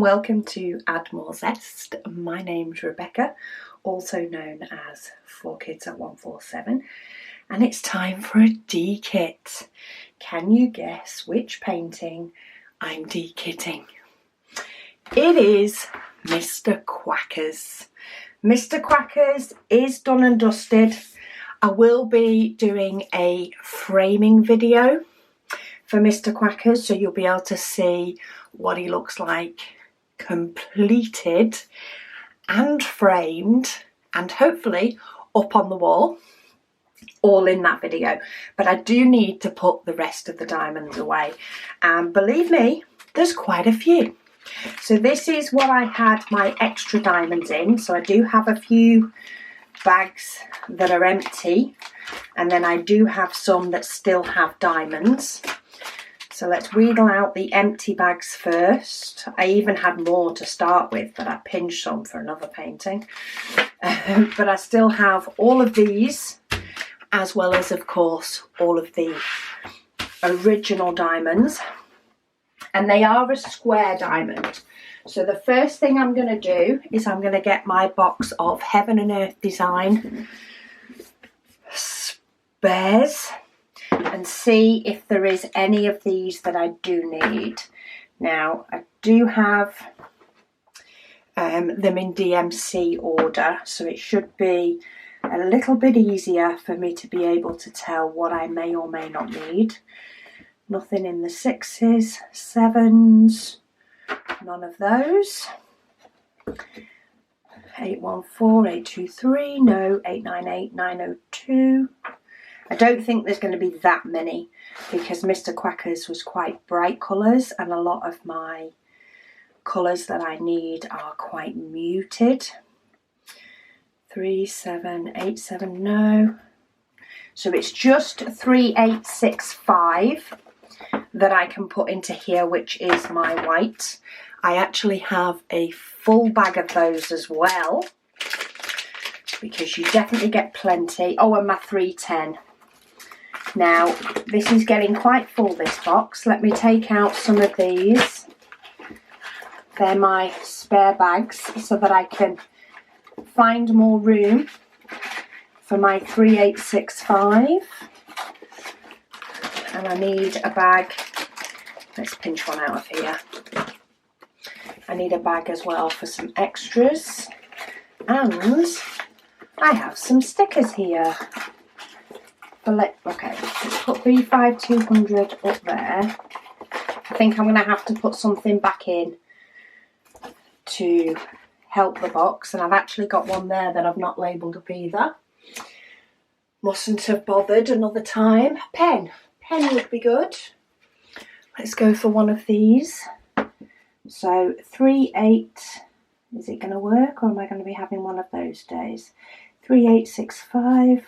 welcome to Add More Zest. My name's Rebecca, also known as 4Kids at 147, and it's time for a D-kit. Can you guess which painting I'm D-kitting? It is Mr. Quackers. Mr. Quackers is done and dusted. I will be doing a framing video for Mr. Quackers, so you'll be able to see what he looks like completed and framed and hopefully up on the wall, all in that video. But I do need to put the rest of the diamonds away, and believe me, there's quite a few. So this is what I had my extra diamonds in. So I do have a few bags that are empty, and then I do have some that still have diamonds. So let's wheedle out the empty bags first. I even had more to start with, but I pinched some for another painting. But I still have all of these, as well as, of course, all of the original diamonds. And they are a square diamond. So the first thing I'm going to do is I'm going to get my box of Heaven and Earth Design spares and see if there is any of these that I do need. Now, I do have them in DMC order, so it should be a little bit easier for me to be able to tell what I may or may not need. Nothing in the 6s, 7s, none of those. 814, 823, no, 898, 902. I don't think there's going to be that many because Mr. Quackers was quite bright colours, and a lot of my colours that I need are quite muted. 3787, no. So it's just 3865 that I can put into here, which is my white. I actually have a full bag of those as well, because you definitely get plenty. Oh, and my 310. Now, this is getting quite full, this box. Let me take out some of these. They're my spare bags so that I can find more room for my 3865. And I need a bag. Let's pinch one out of here. I need a bag as well for some extras. And I have some stickers here. Okay, let's put B5200 up there. I think I'm going to have to put something back in to help the box, and I've actually got one there that I've not labelled up either. Mustn't have bothered another time. Pen would be good. Let's go for one of these. So 38, is it going to work, or am I going to be having one of those days? 3865.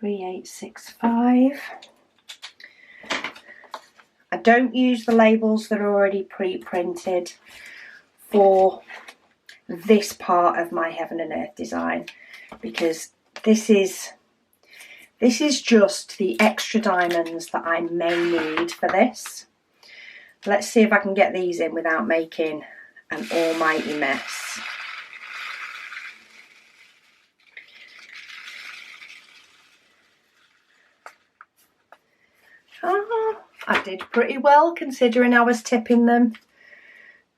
3865. I don't use the labels that are already pre-printed for this part of my Heaven and Earth design, because this is just the extra diamonds that I may need for this. Let's see if I can get these in without making an almighty mess. I did pretty well considering I was tipping them.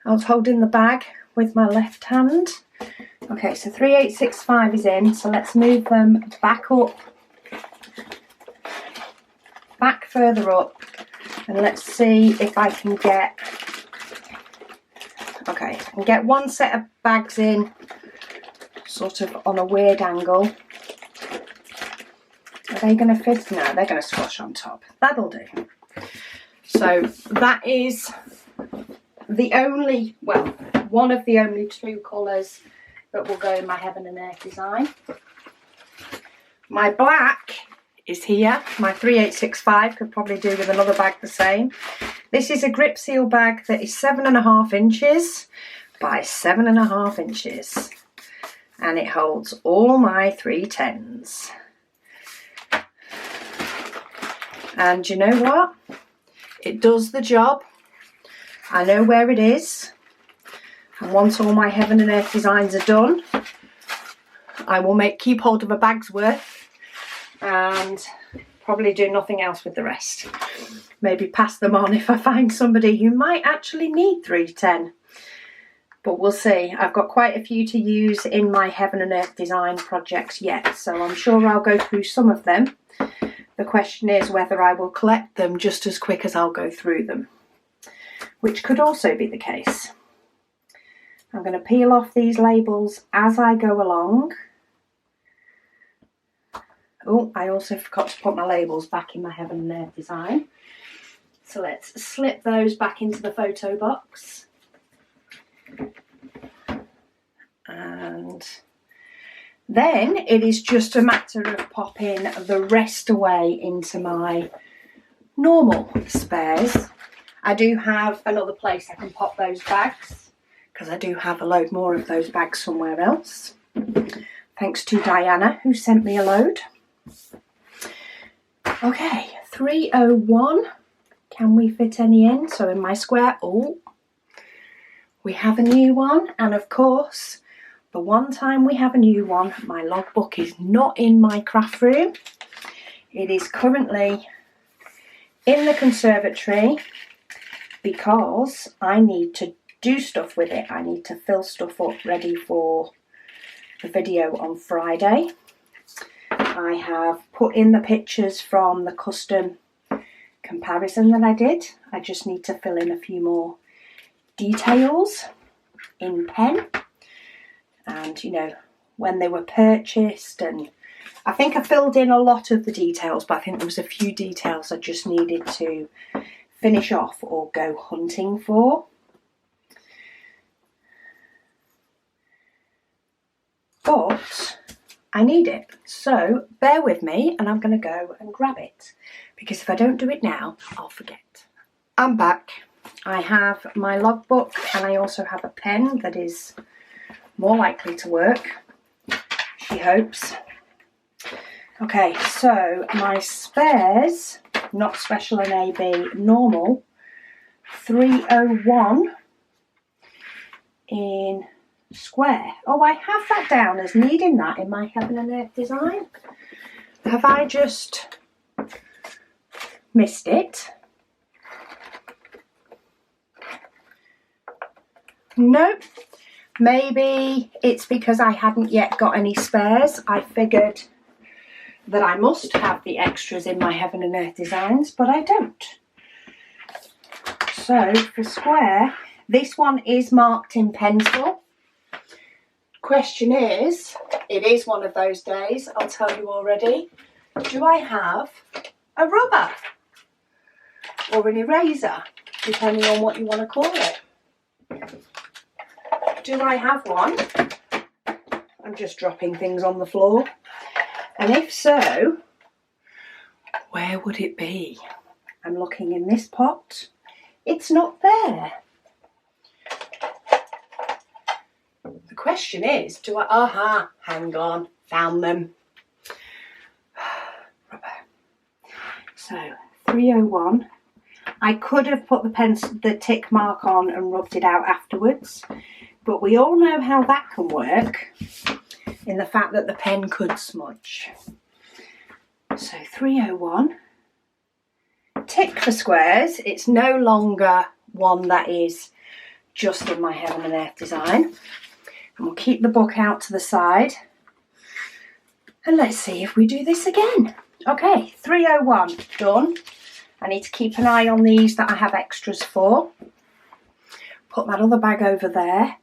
I was holding the bag with my left hand. Okay, so 3865 is in, so let's move them back up, back further up, and let's see if I can get, okay, I can get one set of bags in sort of on a weird angle. Are they going to fit? No, they're going to squash on top. That'll do. So that is the only, well, one of the only two colours that will go in my Heaven and Earth design. My black is here. My 3865 could probably do with another bag the same. This is a grip seal bag that is 7.5 inches by 7.5 inches. And it holds all my 310s. And you know what? It does the job. I know where it is. And once all my Heaven and Earth designs are done, I will keep hold of a bag's worth and probably do nothing else with the rest. Maybe pass them on if I find somebody who might actually need 310. But we'll see. I've got quite a few to use in my Heaven and Earth design projects yet, so I'm sure I'll go through some of them. The question is whether I will collect them just as quick as I'll go through them, which could also be the case. I'm going to peel off these labels as I go along. Oh, I also forgot to put my labels back in my Heaven and Earth design. So let's slip those back into the photo box. And then it is just a matter of popping the rest away into my normal spares. I do have another place I can pop those bags because I do have a load more of those bags somewhere else. Thanks to Diana who sent me a load. Okay, 301. Can we fit any in? So in my square, oh, we have a new one, and of course, the one time we have a new one, my logbook is not in my craft room. It is currently in the conservatory because I need to do stuff with it. I need to fill stuff up ready for the video on Friday. I have put in the pictures from the custom comparison that I did. I just need to fill in a few more details in pen, and you know, when they were purchased, and I think I filled in a lot of the details, but I think there was a few details I just needed to finish off or go hunting for. But I need it, so bear with me and I'm going to go and grab it, because if I don't do it now, I'll forget. I'm back. I have my logbook and I also have a pen that is more likely to work, she hopes. Okay, so my spares, not special and AB, normal, 301 in square. Oh, I have that down as needing that in my Heaven and Earth design. Have I just missed it? Nope. Maybe it's because I hadn't yet got any spares. I figured that I must have the extras in my Heaven and Earth designs, but I don't. So for square, this one is marked in pencil. Question is, it is one of those days, I'll tell you already. Do I have a rubber or an eraser, depending on what you want to call it? Do I have one? I'm just dropping things on the floor. And if so, where would it be? I'm looking in this pot. It's not there. The question is, do I... Aha, hang on, found them. Rubber. So, 301. I could have put the tick mark on and rubbed it out afterwards, but we all know how that can work in the fact that the pen could smudge. So 301. Tick for squares. It's no longer one that is just in my Heaven and Earth design. And we'll keep the book out to the side. And let's see if we do this again. Okay, 301, done. I need to keep an eye on these that I have extras for. Put that other bag over there.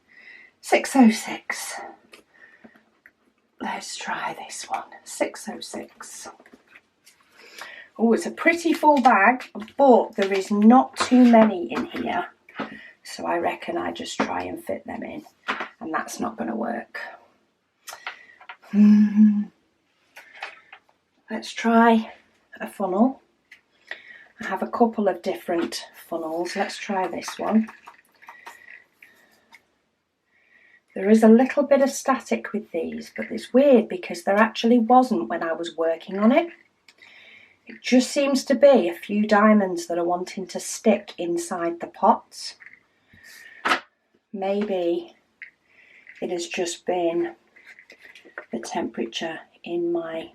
606. Let's try this one. 606. Oh, it's a pretty full bag, but there is not too many in here. So I reckon I just try and fit them in. And that's not going to work. Let's try a funnel. I have a couple of different funnels. Let's try this one. There is a little bit of static with these, but it's weird because there actually wasn't when I was working on it. It just seems to be a few diamonds that are wanting to stick inside the pots. maybe it has just been the temperature in my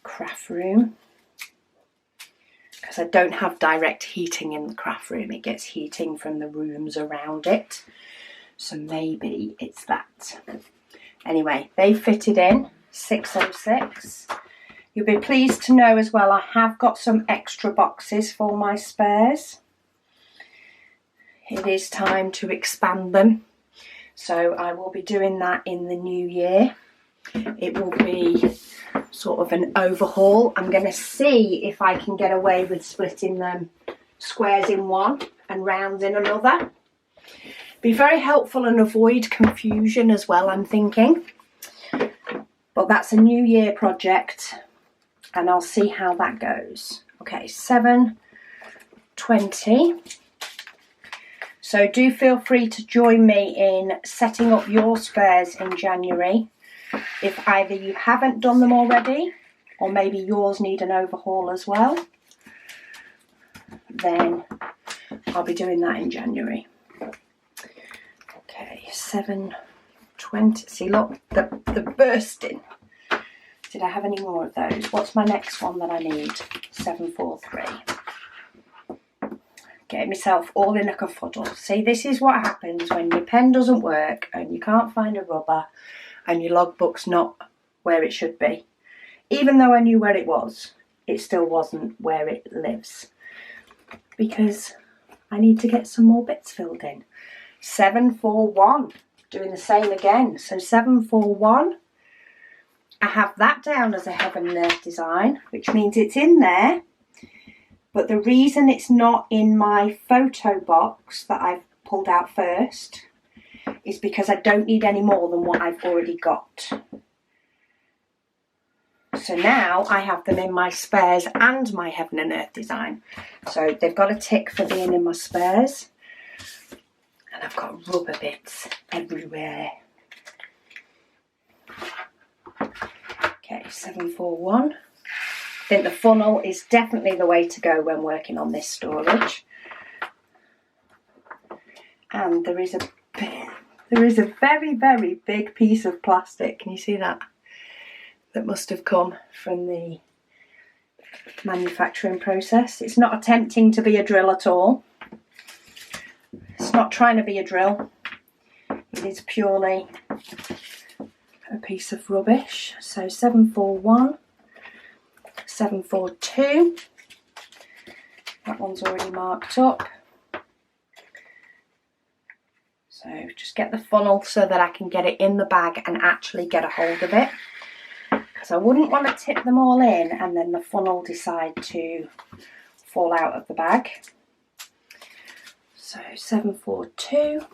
craft room, because I don't have direct heating in the craft room. It gets heating from the rooms around it. So maybe it's that. Anyway, they fitted in 606. You'll be pleased to know as well, I have got some extra boxes for my spares. It is time to expand them. So I will be doing that in the new year. It will be sort of an overhaul. I'm going to see if I can get away with splitting them squares in one and rounds in another. Be very helpful and avoid confusion as well, I'm thinking. But that's a new year project and I'll see how that goes. Okay, 7:20. So do feel free to join me in setting up your spares in January. If either you haven't done them already, or maybe yours need an overhaul as well, then I'll be doing that in January. Okay, 7:20. See, look, the bursting. Did I have any more of those? What's my next one that I need? 743. Getting myself all in a kerfuddle. See, this is what happens when your pen doesn't work and you can't find a rubber and your logbook's not where it should be. Even though I knew where it was, it still wasn't where it lives. Because I need to get some more bits filled in. 741. Doing the same again. So 741. I have that down as a Heaven and Earth design, which means it's in there. But the reason it's not in my photo box that I've pulled out first is because I don't need any more than what I've already got. So now I have them in my spares and my Heaven and Earth design. So they've got a tick for being in my spares. And I've got rubber bits everywhere. Okay, 741. I think the funnel is definitely the way to go when working on this storage. And there is a very, very big piece of plastic. Can you see that? That must have come from the manufacturing process. It's not attempting to be a drill at all. It's not trying to be a drill. It is purely a piece of rubbish. So 741, 742. That one's already marked up. So just get the funnel so that I can get it in the bag and actually get a hold of it. Because I wouldn't want to tip them all in and then the funnel decide to fall out of the bag. So 742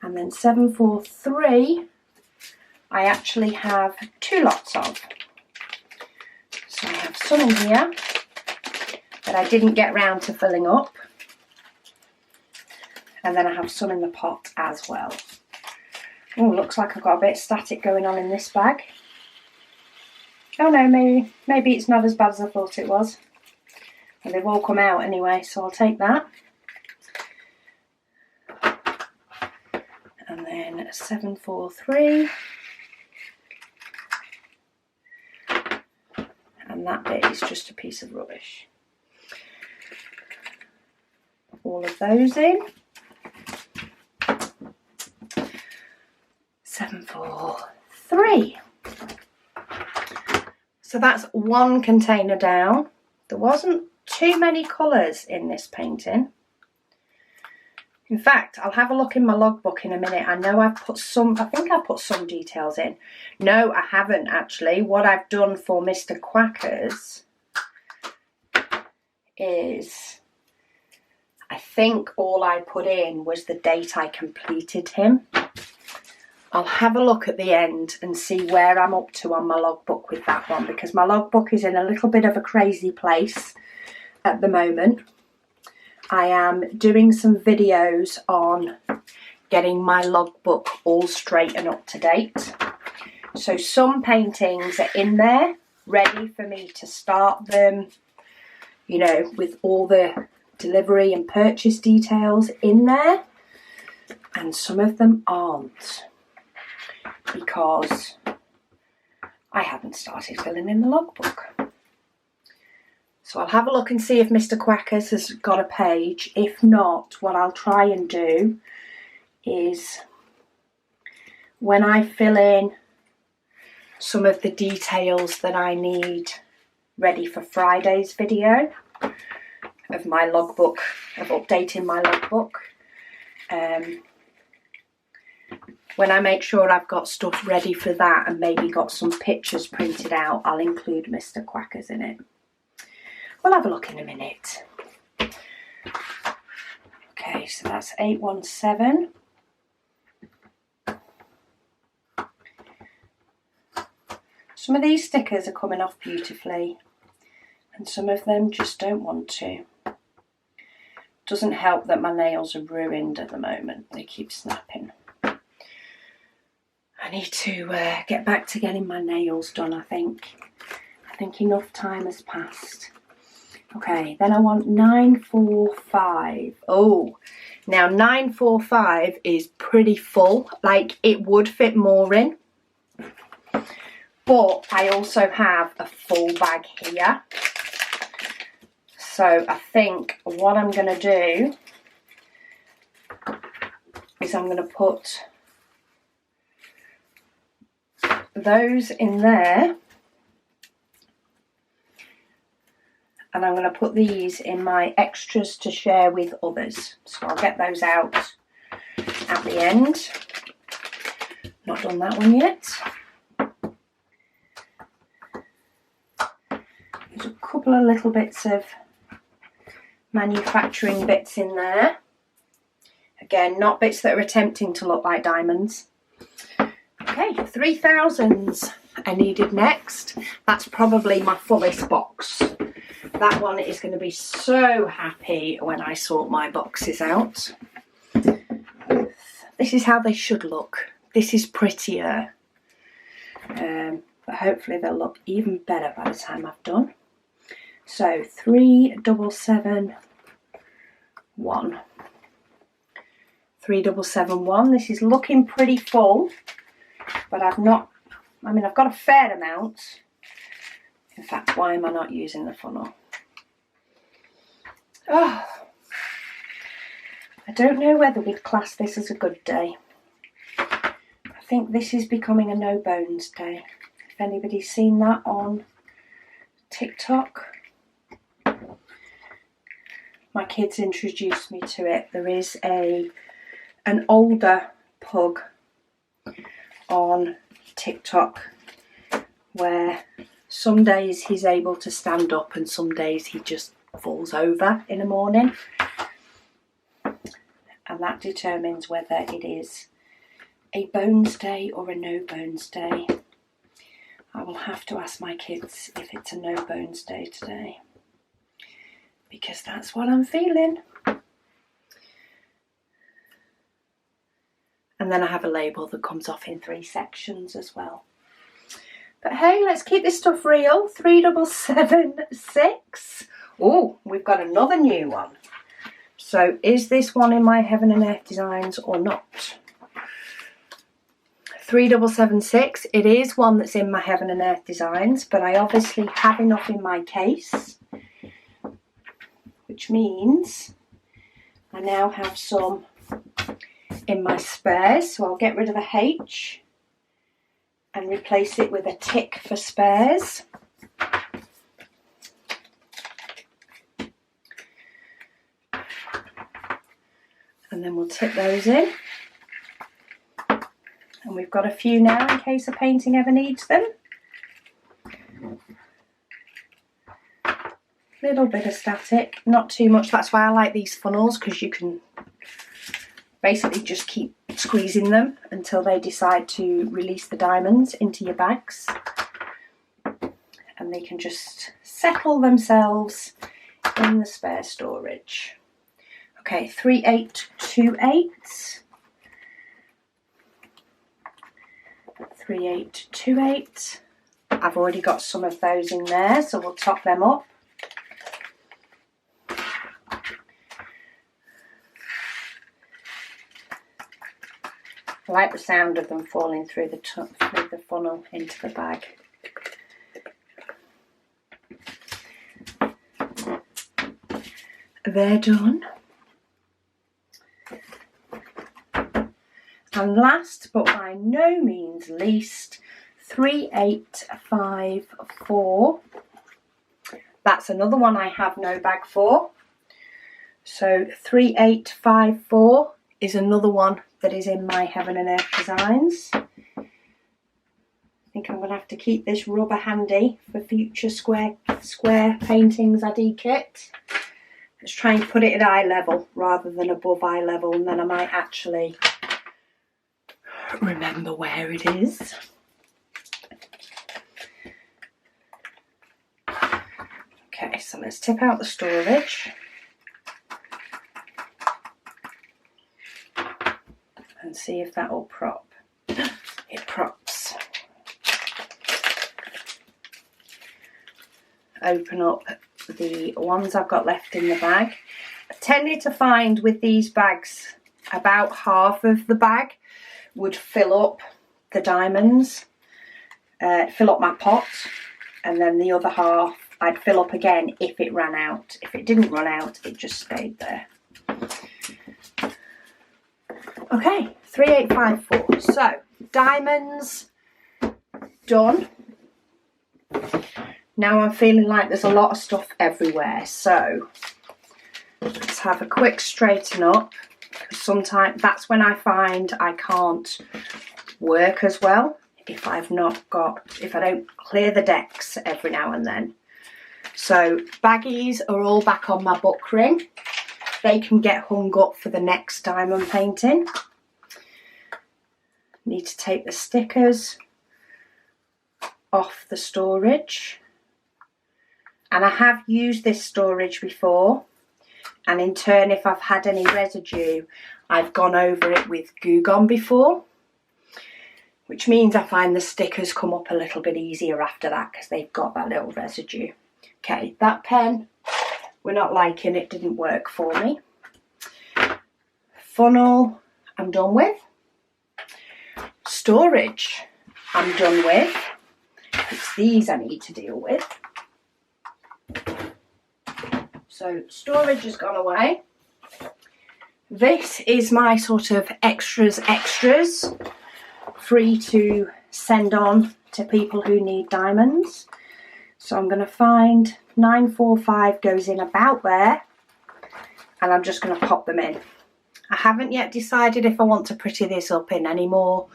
and then 743 I actually have two lots of. So I have some in here that I didn't get round to filling up. And then I have some in the pot as well. Oh, looks like I've got a bit of static going on in this bag. Oh no, maybe it's not as bad as I thought it was. And they've all come out anyway, so I'll take that. And then 743. And that bit is just a piece of rubbish. All of those in. 743. So that's one container down. There wasn't too many colours in this painting. In fact, I'll have a look in my logbook in a minute. I know I've put some, I think I put some details in. No, I haven't actually. What I've done for Mr. Quackers is, I think all I put in was the date I completed him. I'll have a look at the end and see where I'm up to on my logbook with that one, because my logbook is in a little bit of a crazy place at the moment. I am doing some videos on getting my logbook all straight and up to date. So some paintings are in there, ready for me to start them, you know, with all the delivery and purchase details in there. and some of them aren't, because I haven't started filling in the logbook. So I'll have a look and see if Mr. Quackers has got a page. If not, what I'll try and do is, when I fill in some of the details that I need ready for Friday's video of my logbook, of updating my logbook, when I make sure I've got stuff ready for that and maybe got some pictures printed out, I'll include Mr. Quackers in it. We'll have a look in a minute. Okay, so that's 817. Some of these stickers are coming off beautifully and some of them just don't want to. Doesn't help that my nails are ruined at the moment. They keep snapping. I need to get back to getting my nails done, I think. I think enough time has passed. Okay, then I want 945. Oh, now 945 is pretty full. Like, it would fit more in. But I also have a full bag here. So I think what I'm going to do is I'm going to put those in there. And I'm going to put these in my extras to share with others. So I'll get those out at the end. Not done that one yet. There's a couple of little bits of manufacturing bits in there. Again, not bits that are attempting to look like diamonds. Okay, 3000s I needed next. That's probably my fullest box. That one is going to be so happy when I sort my boxes out. This is how they should look. This is prettier. But hopefully they'll look even better by the time I've done. So 3771. 3771. This is looking pretty full, but I've got a fair amount. In fact, why am I not using the funnel? Oh, I don't know whether we'd class this as a good day. I think this is becoming a no bones day. If anybody's seen that on TikTok, my kids introduced me to it. There is an older pug on TikTok where some days he's able to stand up and some days he just falls over in the morning, and that determines whether it is a bones day or a no bones day. I will have to ask my kids if it's a no bones day today, because that's what I'm feeling. And then I have a label that comes off in 3 sections as well. But hey, let's keep this stuff real. 3776. Oh, we've got another new one. So is this one in my Heaven and Earth Designs or not? 3776. It is one that's in my Heaven and Earth Designs, but I obviously have enough in my case, which means I now have some in my spares. So I'll get rid of the H and replace it with a tick for spares. And then we'll tip those in. And we've got a few now in case a painting ever needs them. Little bit of static, not too much. That's why I like these funnels, because you can basically just keep squeezing them until they decide to release the diamonds into your bags. And they can just settle themselves in the spare storage. Okay, 3828. 3828. I've already got some of those in there, so we'll top them up. I like the sound of them falling through the funnel into the bag. They're done. And last but by no means least, 3854. That's another one I have no bag for. So 3854 is another one that is in my Heaven and Earth Designs. I think I'm going to have to keep this rubber handy for future square paintings I de-kit. Let's try and put it at eye level rather than above eye level, and then I might actually remember where it is. Okay, so let's tip out the storage. And see if that will prop. It props. Open up the ones I've got left in the bag. I tended to find with these bags about half of the bag would fill up the diamonds, fill up my pot, and then the other half I'd fill up again if it ran out. If it didn't run out, it just stayed there. Okay, 3854. So, diamonds done. Now I'm feeling like there's a lot of stuff everywhere. So, let's have a quick straighten up. Sometimes that's when I find I can't work as well if I don't clear the decks every now and then. So, baggies are all back on my book ring. They can get hung up for the next diamond painting. Need to take the stickers off the storage. And I have used this storage before. And in turn, if I've had any residue, I've gone over it with Goo Gone before. Which means I find the stickers come up a little bit easier after that because they've got that little residue. Okay, that pen, we're not liking it, didn't work for me. Funnel, I'm done with. Storage, I'm done with. It's these I need to deal with. So storage has gone away. This is my sort of extras, free to send on to people who need diamonds. So I'm going to find 945 goes in about there, and I'm just going to pop them in. I haven't yet decided if I want to pretty this up in any more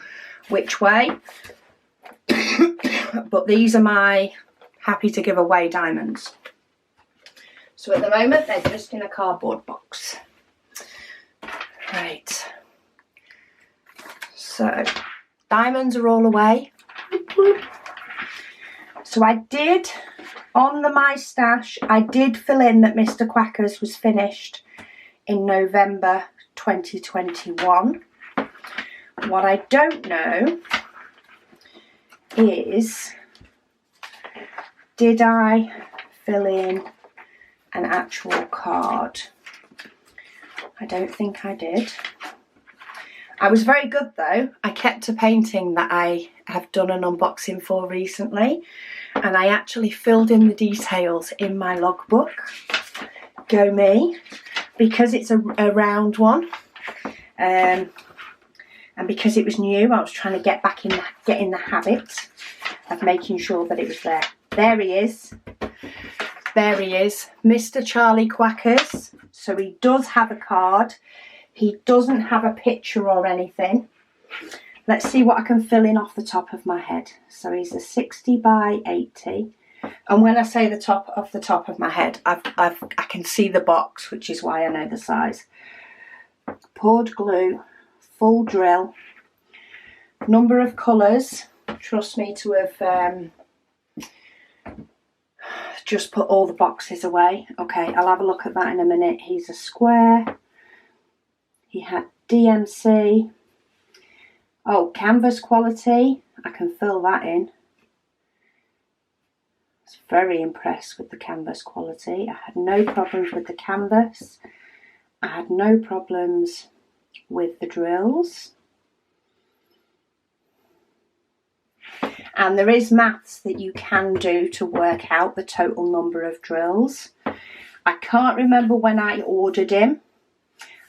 which way, but these are my happy to give away diamonds. So at the moment they're just in a cardboard box. Right, so diamonds are all away. So I did, on the My Stash, I did fill in that Mr. Quackers was finished in November 2021. What I don't know is, did I fill in an actual card? I don't think I did. I was very good though. I kept a painting that I have done an unboxing for recently, and I actually filled in the details in my logbook. Go me, because it's a round one, and because it was new, I was trying to get in the habit of making sure that it was there. There he is. There he is, Mr. Charlie Quackers. So he does have a card. He doesn't have a picture or anything. Let's see what I can fill in off the top of my head. So he's a 60 by 80. And when I say the top of my head, I can see the box, which is why I know the size. Poured glue, full drill, number of colours. Trust me to have just put all the boxes away. Okay, I'll have a look at that in a minute. He's a square. He had DMC. Oh, canvas quality. I can fill that in. I was very impressed with the canvas quality. I had no problems with the canvas. I had no problems with the drills. And there is maths that you can do to work out the total number of drills. I can't remember when I ordered him.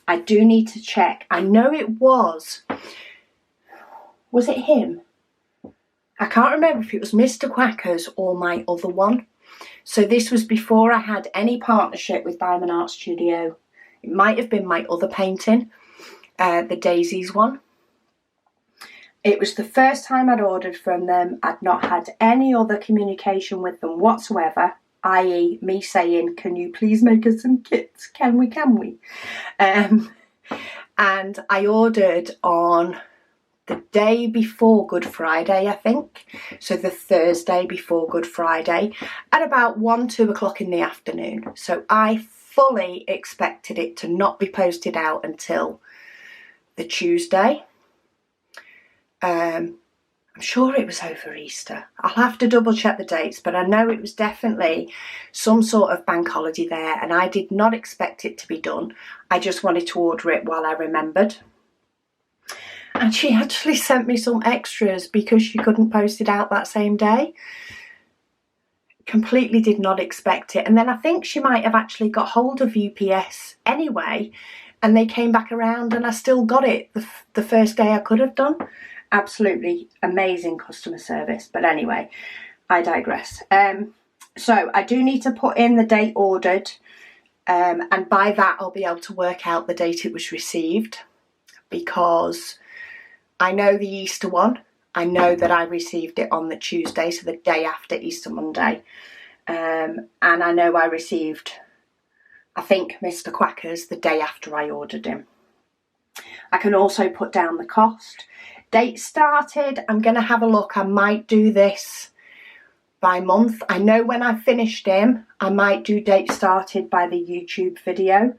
I do need to check. I know it was it him? I can't remember if it was Mr. Quackers or my other one. So this was before I had any partnership with Diamond Art Studio. It might have been my other painting, the Daisies one. It was the first time I'd ordered from them. I'd not had any other communication with them whatsoever, i.e. me saying, can you please make us some kits? Can we? And I ordered on the day before Good Friday, I think. So the Thursday before Good Friday at about 1-2 o'clock in the afternoon. So I fully expected it to not be posted out until the Tuesday. I'm sure it was over Easter. I'll have to double check the dates, but I know it was definitely some sort of bank holiday there, and I did not expect it to be done. I just wanted to order it while I remembered. And she actually sent me some extras because she couldn't post it out that same day. Completely did not expect it. And then I think she might have actually got hold of UPS anyway, and they came back around and I still got it the first day I could have done. Absolutely amazing customer service. But anyway, I digress. So I do need to put in the date ordered, and by that I'll be able to work out the date it was received, because I know the Easter one. I know that I received it on the Tuesday, so the day after Easter Monday. And I know I received, I think, Mr. Quackers the day after I ordered him. I can also put down the cost. Date started, I'm going to have a look. I might do this by month. I know when I finished him, I might do date started by the YouTube video.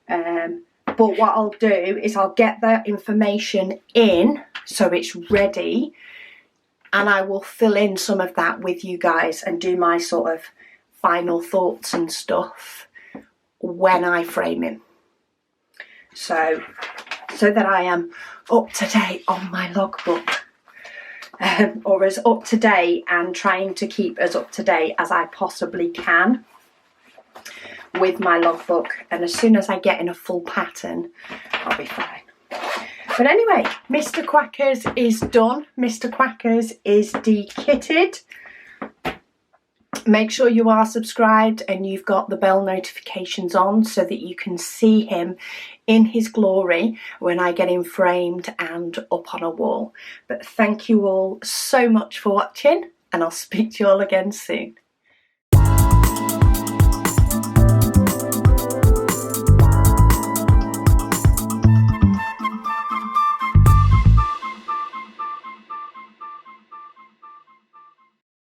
But what I'll do is I'll get the information in so it's ready, and I will fill in some of that with you guys and do my sort of final thoughts and stuff when I frame him. So that I am up to date on my logbook, or as up to date and trying to keep as up to date as I possibly can with my logbook. And as soon as I get in a full pattern, I'll be fine. But anyway, Mr. Quackers is done. Mr. Quackers is de-kitted. Make sure you are subscribed and you've got the bell notifications on so that you can see him in his glory when I get him framed and up on a wall. But thank you all so much for watching, and I'll speak to you all again soon.